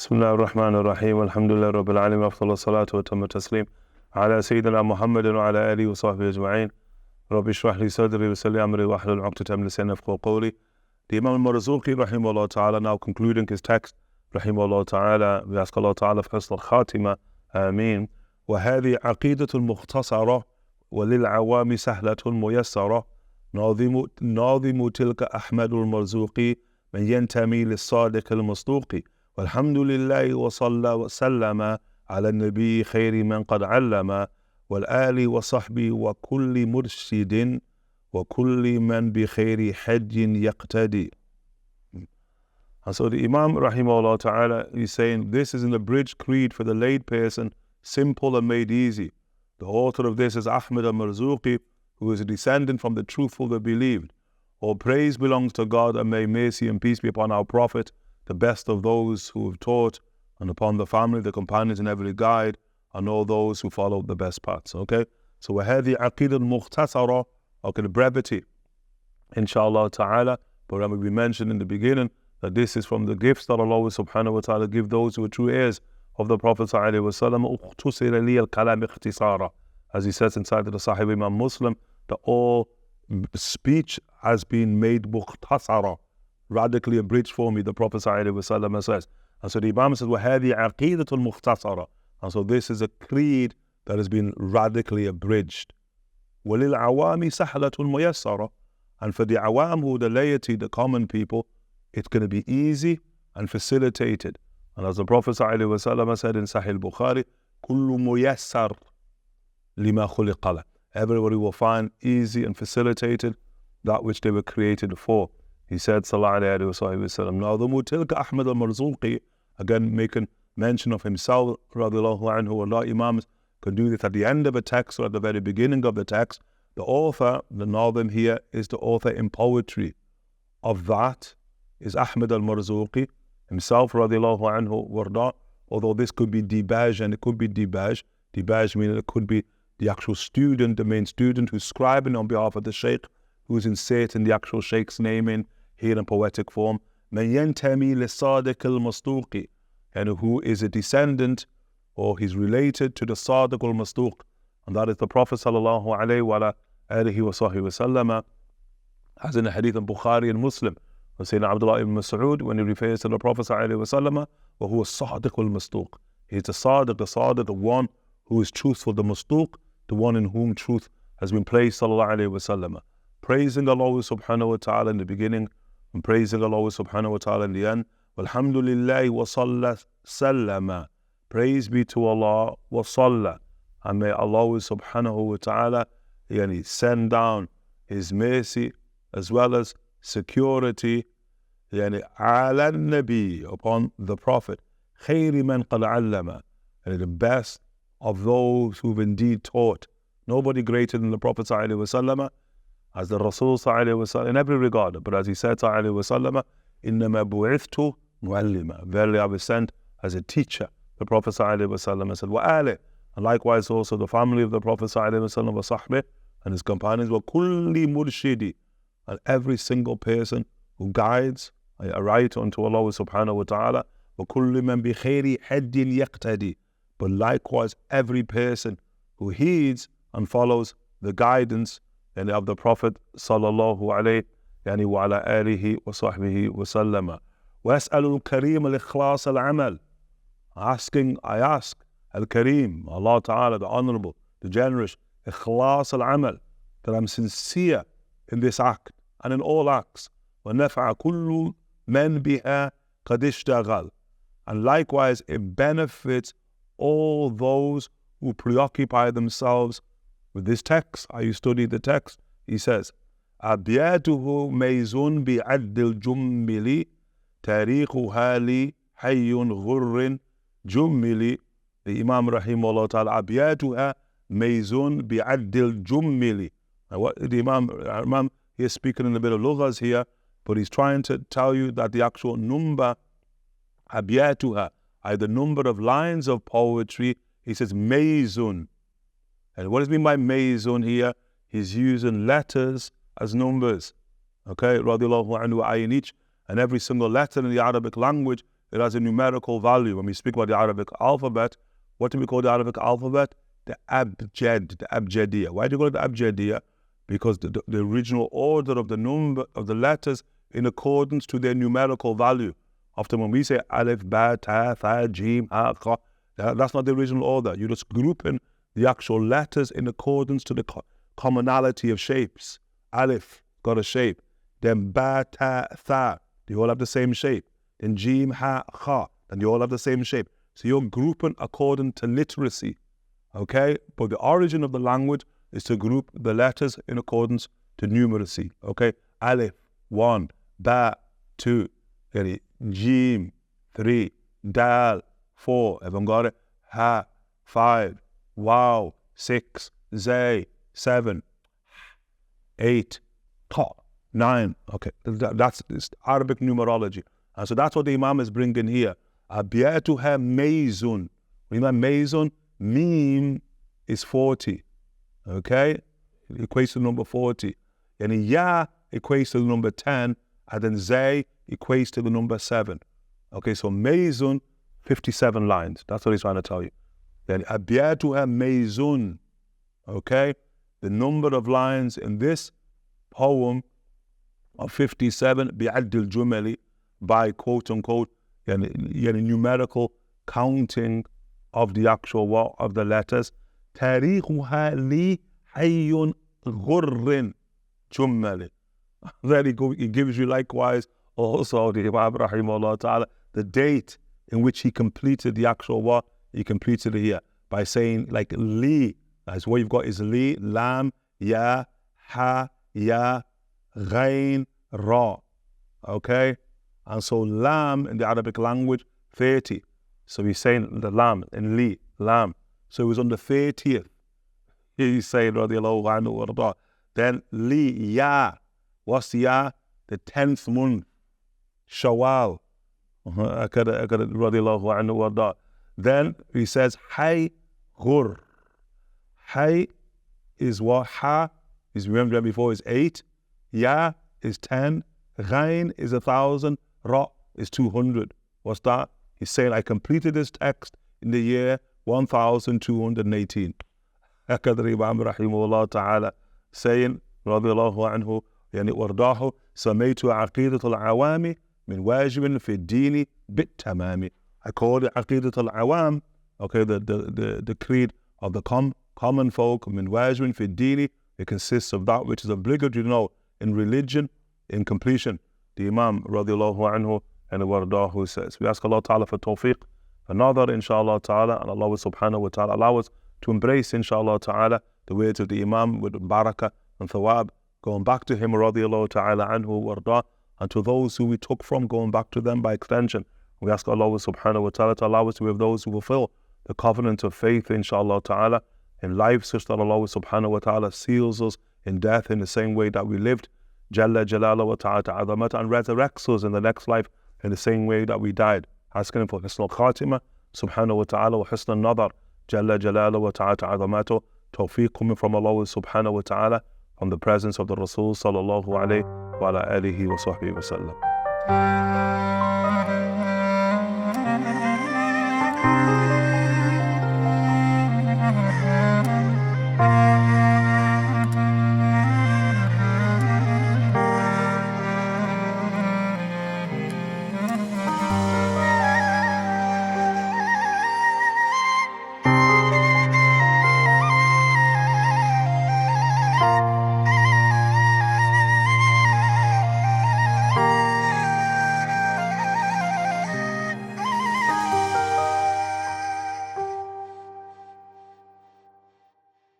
بسم الله الرحمن الرحيم الحمد لله رب العالمين أفضل الصلاة وتم التسليم على سيدنا محمد وعلى آله وصحبه أجمعين رب اشرح لي صدري ويسر لي أمري واحلل عقدة من لساني يفقهوا قولي. The Imam al-Marzuqi rahimahullah ta'ala now concluding his text rahimahullah ta'ala, we ask Allah ta'ala for حسن الخاتمة آمين. وهذه عقيدة مختصرة وللعوام سهلة ميسرة ناظم تلك أحمد المرزوقي من ينتمي للصادق المصدوق والحمد لله وصلى وسلم على النبي خير من قد علم والآل وصحبه وكل مرشد وكل من بخير حج يقتدي. And so the Imam rahimahullah ta'ala is saying this is an abridged creed for the laid person, simple and made easy. The author of this is Ahmad al-Marzuqi, who is a descendant from the truthful that believed. All praise belongs to God, and may mercy and peace be upon our Prophet, the best of those who have taught, and upon the family, the companions, and every guide, and all those who followed the best paths. Okay? So وَهَذِي عَقِيدَةٌ مُخْتَصَرَةٌ, okay, the brevity, inshallah ta'ala. But remember we mentioned in the beginning that this is from the gifts that Allah subhanahu wa ta'ala give those who are true heirs of the Prophet sallallahu alaihi wasallam. As he says inside the Sahih Imam Muslim, that all speech has been made mukhtasara, radically abridged for me, the Prophet ﷺ says. And so the Imam says, وَهَذِي عَقِيدَةٌ مُخْتَصَرَةٌ. And so this is a creed that has been radically abridged. وَلِلْعَوَامِ سَحْلَةٌ مُيَسَّرَةٌ. And for the awam, who the laity, the common people, it's going to be easy and facilitated. And as the Prophet ﷺ said in Sahih Bukhari, كُلُّ مُيَسَّرٌ لِمَا خُلِقَ لَهُ. Everybody will find easy and facilitated that which they were created for. He said, sallallahu alayhi wa sallam, نَاظِمُ تِلْكَ أَحْمَدَ الْمَرْزُوقِ, again making mention of himself, radiallahu anhu. Allah Imams can do this at the end of a text or at the very beginning of the text. The author, the Nazim here, is the author in poetry of that, is Ahmad al-Marzuqi, himself, radiallahu anhu, warda. Although this could be dibaj and it could be dibaj. Dibaj meaning it could be the actual student, the main student who's scribing on behalf of the sheikh, who's inserting the actual sheikh's name in here in poetic form. مَنْ يَنْتَمِي لِلصَّادِقِ الْمَصْدُوقِ, and who is a descendant or he's related to the Sadiq al-Masduq, and that is the Prophet sallallahu alayhi wa alihi wa sahbihi wa sallam, as in the hadith of Bukhari and Muslim. Sayyidina Abdullah ibn Mas'ud, when he refers to the Prophet sallallahu alayhi wa sallam, وَهُوَ الصَّادِقُ الْمَصْدُوقِ, he's the Sadiq, the one who is truthful, the Masduq, the one in whom truth has been placed, sallallahu alayhi wa sallam. Praising Allah subhanahu wa ta'ala in the beginning, and praising Allah subhanahu wa ta'ala in the end. Walhamdulillahi wa salla sallama. Praise be to Allah wa salla. And may Allah subhanahu wa ta'ala send down His mercy as well as security ala nabi, upon the Prophet. Khayri man qad allama. And the best of those who've indeed taught. Nobody greater than the Prophet sallallahu alaihi wasallam, as the Rasul sallallahu alaihi wasallam in every regard. But as he said sallallahu alaihi wasallam, إِنَّمَا بُعِثْتُ مُعَلِّمًا, verily I was sent as a teacher. The Prophet sallallahu alaihi wasallam said, وَآلِهِ, and likewise also the family of the Prophet sallallahu alaihi wasallam, وَصَحْبِهِ, and his companions, وَكُلِّ مُرْشِدِ, and every single person who guides right unto Allah subhanahu wa ta'ala, وَكُلِّ مَنْ بِخَيْرِ حَجٍّ يَقْتَدِي, but likewise every person who heeds and follows the guidance of the Prophet sallallahu alayhi wa ala alihi wa sahbihi wa sallama. وَأَسْأَلُ الْكَرِيمَ الْإِخْلَاصَ الْعَمَلِ, I ask Al-Kareem, Allah Ta'ala, the Honorable, the Generous, إِخْلَاصَ الْعَمَلِ, that I'm sincere in this act and in all acts. وَنَفَعَ كُلُّ مَنْ بِهَا قَدْ اشْتَغَلَ, and likewise it benefits all those who preoccupy themselves with this text. You study the text. He says, أَبْيَاتُهُ مَيْزٌ بِعَدِّ الْجُمِّلِ تَارِيخُهَا لِي حَيٌّ غُرٍّ جُمِّلِ. The Imam rahimahullah ta'ala, أَبْيَاتُهَا مَيْزٌ بِعَدِّ الْجُمِّلِ. Now what the Imam he is speaking in a bit of lughas here, but he's trying to tell you that the actual number, أَبْيَاتُهَا, the number of lines of poetry, he says mezun. And what does he mean by mezun here? He's using letters as numbers. Okay, radiallahu anhu ayin each. And every single letter in the Arabic language it has a numerical value. When we speak about the Arabic alphabet, what do we call the Arabic alphabet? The abjad, the abjadiyya. Why do you call it the abjadiyya? Because the original order of the number of the letters in accordance to their numerical value. Often when we say alif, ba, ta, tha, jim, ha, kha, that's not the original order. You just group in the actual letters in accordance to the commonality of shapes. Alif got a shape. Then ba, ta, tha, they all have the same shape. Then jim, ha, kha, then they all have the same shape. So you're grouping according to literacy. Okay? But the origin of the language is to group the letters in accordance to numeracy. Okay? Alif, 1, ba, 2, jim, 3, dal, 4, everyone got it? Ha, 5, wow, 6, zay, 7, 8, ta, 9. Okay, that's Arabic numerology. And so that's what the Imam is bringing here. Abiyatuha mezun. Remember mezun, meme is 40. Okay? It equates to the number 40. And ya equates to the number 10. And then zay equates to the number 7. Okay, so mezun, 57 lines. That's what he's trying to tell you. Then abiyatuha mezun. Okay? The number of lines in this poem of 57 bi'add al-Jumali, by quote unquote numerical counting of the actual of the letters. Tariquha li hayyun ghurrin Jummali. Then he gives you likewise also the Imam rahimahullah ta'ala the date in which he completed the actual he completed it here by saying like li. That's what you've got is li, lam, ya, ha, ya, ghain, ra. Okay? And so lam in the Arabic language, 30. So he's saying the lam in li, lam. So it was on the 30th. He's saying, radiallahu anhu warda. Then li, ya. What's the ya? The 10th month. Shawwal. Radiallahu anhu warda. Then he says, hay, ghur. Hay is what? Ha is, remember before, is 8. Ya is 10. Ghain is 1,000. Ra is 200. What's that? He's saying, I completed this text in the year 1218. Hakadri Imam rahimahullah ta'ala saying, radiyallahu anhu, yani wardahu, samaytu aqidat al-awami min wajibin fi dini bit tamami. I call it aqidat al-awam, okay, the creed of the common folk, min wajibin fi dini. It consists of that which is obligatory to know in religion, in completion. The Imam radiallahu anhu and wardahu says, we ask Allah ta'ala for tawfiq, for nadar inshallah ta'ala, and Allah subhanahu wa ta'ala allow us to embrace inshallah ta'ala the words of the Imam with barakah and thawab, going back to him radiallahu ta'ala anhu wardah, and to those who we took from, going back to them by extension. We ask Allah subhanahu wa ta'ala to allow us to be of those who fulfill the covenant of faith inshallah ta'ala in life, such that Allah subhanahu wa ta'ala seals us in death in the same way that we lived, Jalla Jalala wa ta'ala ta'adamata, and resurrects us in the next life in the same way that we died. Asking him for Hisn al-Khatima, subhanahu wa ta'ala, wa Hisn al-Nadar, Jalla Jalala wa ta'ala ta'adamata, tawfiq coming from Allah subhanahu wa ta'ala, from the presence of the Rasul sallallahu alayhi wa ala alihi wa sahbihi wa sallam.